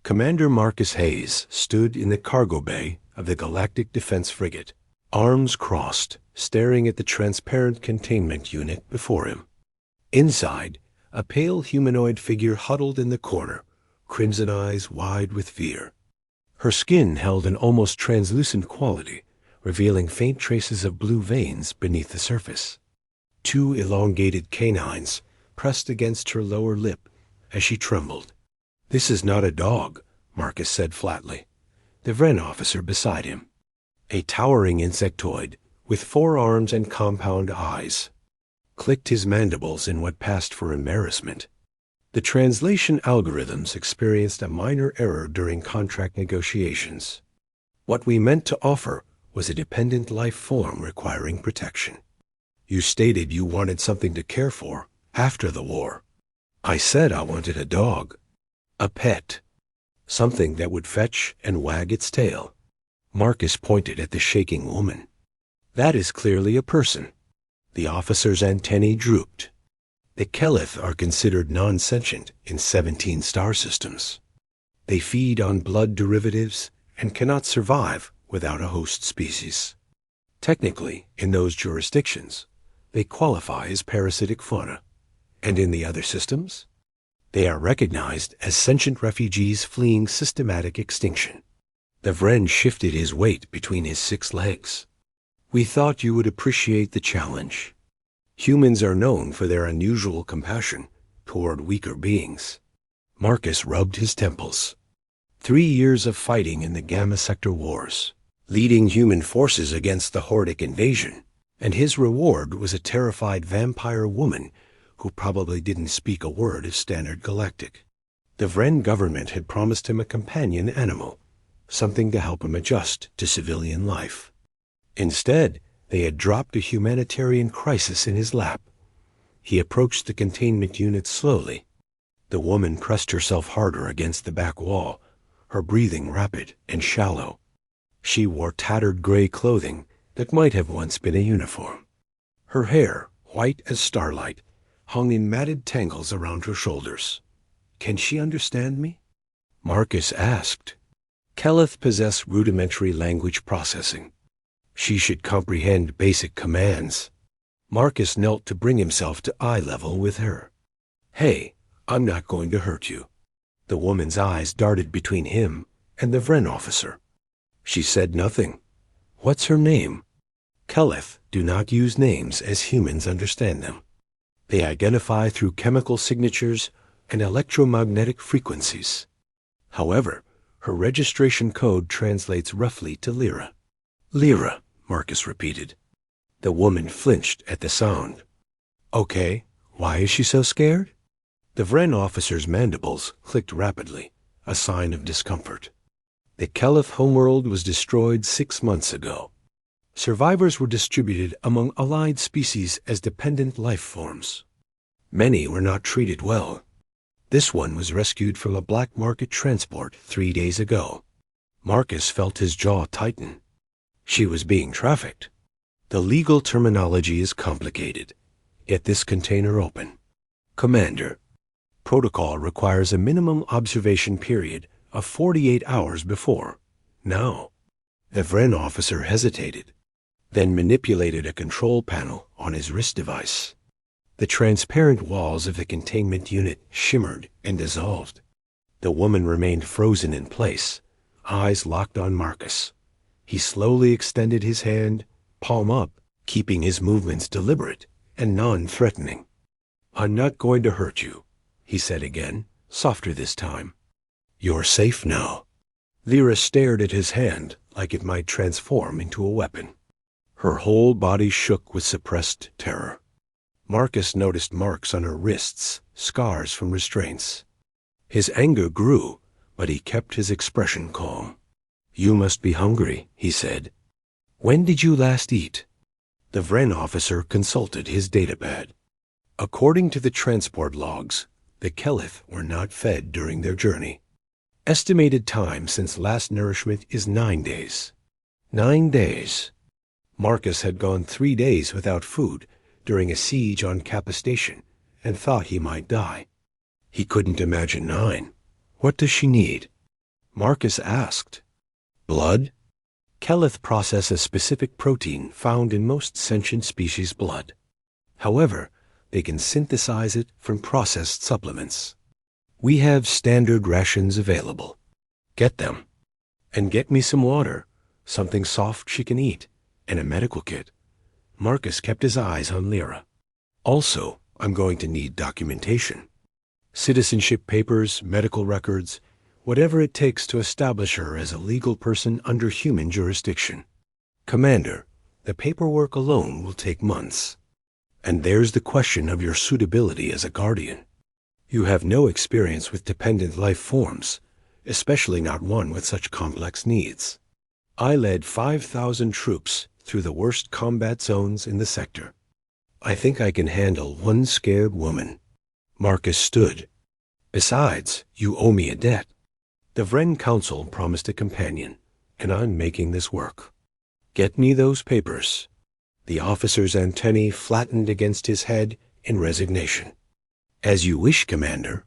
Commander Marcus Hayes stood in the cargo bay of the Galactic Defense Frigate, arms crossed, staring at the transparent containment unit before him. Inside, a pale humanoid figure huddled in the corner, crimson eyes wide with fear. Her skin held an almost translucent quality, revealing faint traces of blue veins beneath the surface. Two elongated canines pressed against her lower lip as she trembled. "This is not a dog," Marcus said flatly. The Vren officer beside him, a towering insectoid with 4 arms and compound eyes, clicked his mandibles in what passed for embarrassment. The translation algorithms experienced a minor error during contract negotiations. What we meant to offer was a dependent life form requiring protection. You stated you wanted something to care for after the war. I said I wanted a dog. A pet. Something that would fetch and wag its tail. Marcus pointed at the shaking woman. That is clearly a person. The officer's antennae drooped. The Keleth are considered non-sentient in 17 star systems. They feed on blood derivatives and cannot survive without a host species. Technically, in those jurisdictions, they qualify as parasitic fauna. And in the other systems, they are recognized as sentient refugees fleeing systematic extinction. The Vren shifted his weight between his 6 legs. We thought you would appreciate the challenge. Humans are known for their unusual compassion toward weaker beings. Marcus rubbed his temples. 3 years of fighting in the Gamma Sector Wars, leading human forces against the Hordic invasion, and his reward was a terrified vampire woman who probably didn't speak a word of Standard Galactic. The Vren government had promised him a companion animal, something to help him adjust to civilian life. Instead, they had dropped a humanitarian crisis in his lap. He approached the containment unit slowly. The woman pressed herself harder against the back wall, her breathing rapid and shallow. She wore tattered gray clothing that might have once been a uniform. Her hair, white as starlight, hung in matted tangles around her shoulders. "Can she understand me?" Marcus asked. Keleth possessed rudimentary language processing. She should comprehend basic commands. Marcus knelt to bring himself to eye level with her. "Hey, I'm not going to hurt you." The woman's eyes darted between him and the Vren officer. She said nothing. "What's her name?" Keleth do not use names as humans understand them. They identify through chemical signatures and electromagnetic frequencies. However, her registration code translates roughly to Lyra. "Lyra," Marcus repeated. The woman flinched at the sound. "Okay, why is she so scared?" The Vren officer's mandibles clicked rapidly, a sign of discomfort. The Keleth homeworld was destroyed 6 months ago. Survivors were distributed among allied species as dependent life forms. Many were not treated well. This one was rescued from a black market transport 3 days ago. Marcus felt his jaw tighten. She was being trafficked. The legal terminology is complicated. Get this container open. Commander, protocol requires a minimum observation period of 48 hours before. Now. The Vren officer hesitated, then manipulated a control panel on his wrist device. The transparent walls of the containment unit shimmered and dissolved. The woman remained frozen in place, eyes locked on Marcus. He slowly extended his hand, palm up, keeping his movements deliberate and non-threatening. "I'm not going to hurt you," he said again, softer this time. "You're safe now." Lyra stared at his hand like it might transform into a weapon. Her whole body shook with suppressed terror. Marcus noticed marks on her wrists, scars from restraints. His anger grew, but he kept his expression calm. "You must be hungry," he said. "When did you last eat?" The Vren officer consulted his datapad. According to the transport logs, the Keleth were not fed during their journey. Estimated time since last nourishment is 9 days. 9 days. Marcus had gone 3 days without food during a siege on Kappa Station and thought he might die. He couldn't imagine 9. What does she need? Marcus asked. Blood? Keleth process a specific protein found in most sentient species' blood. However, they can synthesize it from processed supplements. We have standard rations available. Get them. And get me some water, something soft she can eat, and a medical kit. Marcus kept his eyes on Lyra. Also, I'm going to need documentation. Citizenship papers, medical records, whatever it takes to establish her as a legal person under human jurisdiction. Commander, the paperwork alone will take months. And there's the question of your suitability as a guardian. You have no experience with dependent life forms, especially not one with such complex needs. I led 5,000 troops through the worst combat zones in the sector. I think I can handle one scared woman. Marcus stood. Besides, you owe me a debt. The Vren Council promised a companion, and I'm making this work. Get me those papers. The officer's antennae flattened against his head in resignation. As you wish, Commander.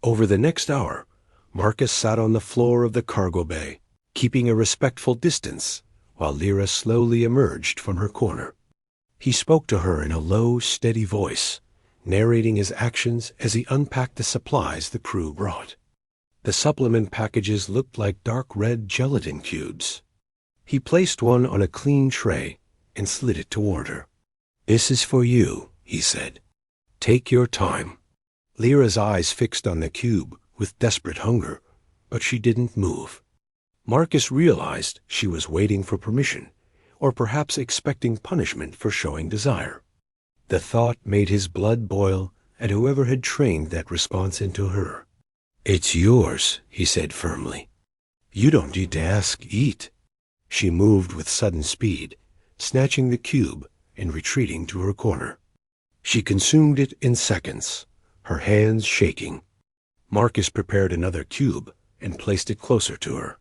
Over the next hour, Marcus sat on the floor of the cargo bay, keeping a respectful distance, while Lyra slowly emerged from her corner. He spoke to her in a low, steady voice, narrating his actions as he unpacked the supplies the crew brought. The supplement packages looked like dark red gelatin cubes. He placed one on a clean tray and slid it toward her. This is for you, he said. Take your time. Lyra's eyes fixed on the cube with desperate hunger, but she didn't move. Marcus realized she was waiting for permission, or perhaps expecting punishment for showing desire. The thought made his blood boil at whoever had trained that response into her. It's yours, he said firmly. You don't need to ask, eat. She moved with sudden speed, snatching the cube and retreating to her corner. She consumed it in seconds, her hands shaking. Marcus prepared another cube and placed it closer to her.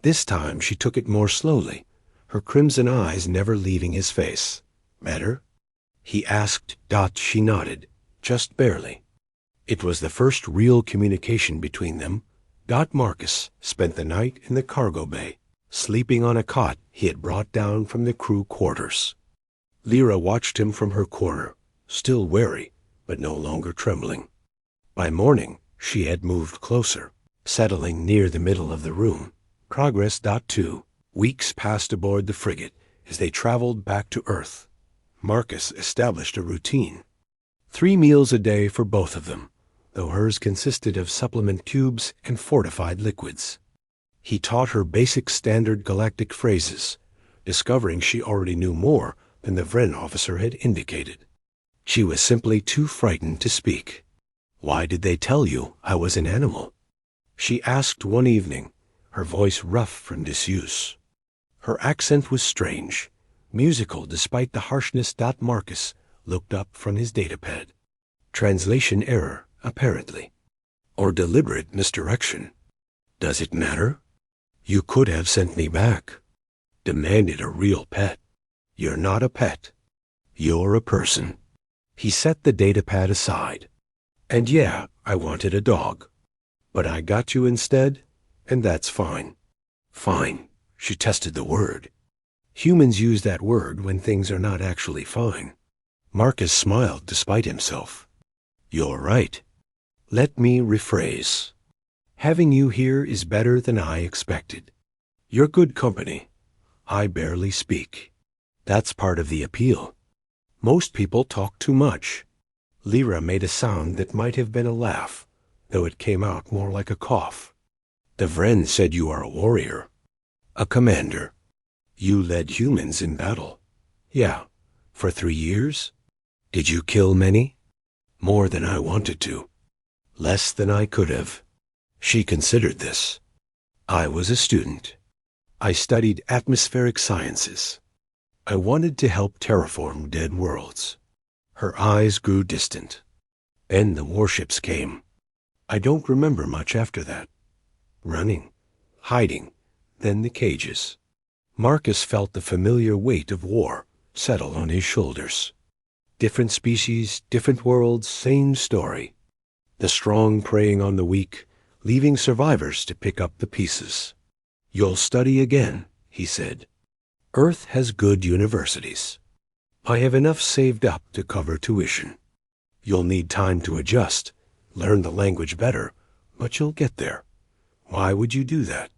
This time she took it more slowly, her crimson eyes never leaving his face. Better? He asked. She nodded, just barely. It was the first real communication between them. Marcus spent the night in the cargo bay, sleeping on a cot he had brought down from the crew quarters. Lyra watched him from her corner, still wary, but no longer trembling. By morning, she had moved closer, settling near the middle of the room. Progress. 2. Weeks passed aboard the frigate as they traveled back to Earth. Marcus established a routine. 3 meals a day for both of them, though hers consisted of supplement cubes and fortified liquids. He taught her basic standard galactic phrases, discovering she already knew more than the Vren officer had indicated. She was simply too frightened to speak. Why did they tell you I was an animal? She asked one evening, her voice rough from disuse. Her accent was strange, musical despite the harshness. Marcus looked up from his datapad. Translation error, apparently. Or deliberate misdirection. Does it matter? You could have sent me back. Demanded a real pet. You're not a pet. You're a person. He set the datapad aside. And yeah, I wanted a dog. But I got you instead, and that's fine. Fine. She tested the word. Humans use that word when things are not actually fine. Marcus smiled despite himself. You're right. Let me rephrase. Having you here is better than I expected. You're good company. I barely speak. That's part of the appeal. Most people talk too much. Lyra made a sound that might have been a laugh, though it came out more like a cough. The Vren said you are a warrior. A commander. You led humans in battle. Yeah, for 3 years. Did you kill many? More than I wanted to. Less than I could have. She considered this. I was a student. I studied atmospheric sciences. I wanted to help terraform dead worlds. Her eyes grew distant. Then the warships came. I don't remember much after that. Running, hiding, then the cages. Marcus felt the familiar weight of war settle on his shoulders. Different species, different worlds, same story. The strong preying on the weak, leaving survivors to pick up the pieces. "You'll study again," he said. "Earth has good universities. I have enough saved up to cover tuition. You'll need time to adjust, learn the language better, but you'll get there. Why would you do that?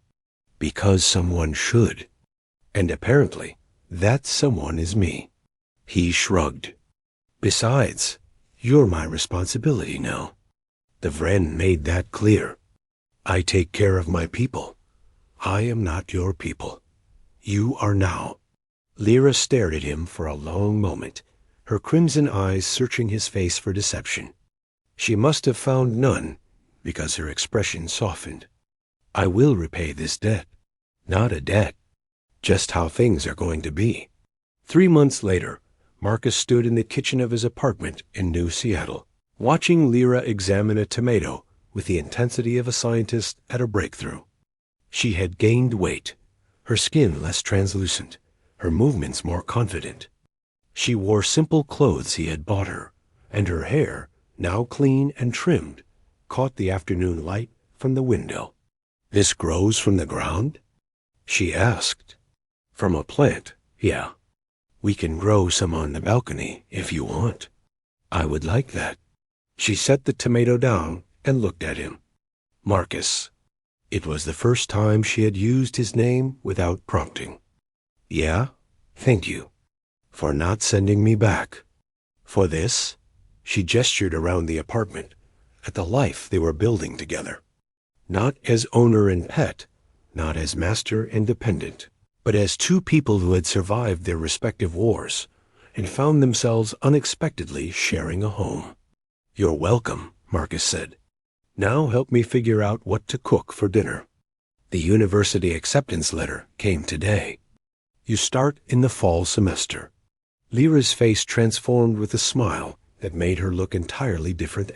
Because someone should. And apparently, that someone is me." He shrugged. "Besides, you're my responsibility now. The Vren made that clear. I take care of my people. I am not your people. You are now." Lyra stared at him for a long moment, her crimson eyes searching his face for deception. She must have found none, because her expression softened. "I will repay this debt." Not a debt. Just how things are going to be. 3 months later, Marcus stood in the kitchen of his apartment in New Seattle, watching Lyra examine a tomato with the intensity of a scientist at a breakthrough. She had gained weight, her skin less translucent, her movements more confident. She wore simple clothes he had bought her, and her hair, now clean and trimmed, caught the afternoon light from the window. "This grows from the ground?" she asked. "From a plant, yeah. We can grow some on the balcony if you want." "I would like that." She set the tomato down and looked at him. "Marcus." It was the first time she had used his name without prompting. "Yeah, thank you. For not sending me back. For this?" She gestured around the apartment, at the life they were building together. Not as owner and pet, not as master and dependent, but as two people who had survived their respective wars and found themselves unexpectedly sharing a home. "You're welcome," Marcus said. "Now help me figure out what to cook for dinner. The university acceptance letter came today. You start in the fall semester." Lyra's face transformed with a smile that made her look entirely different.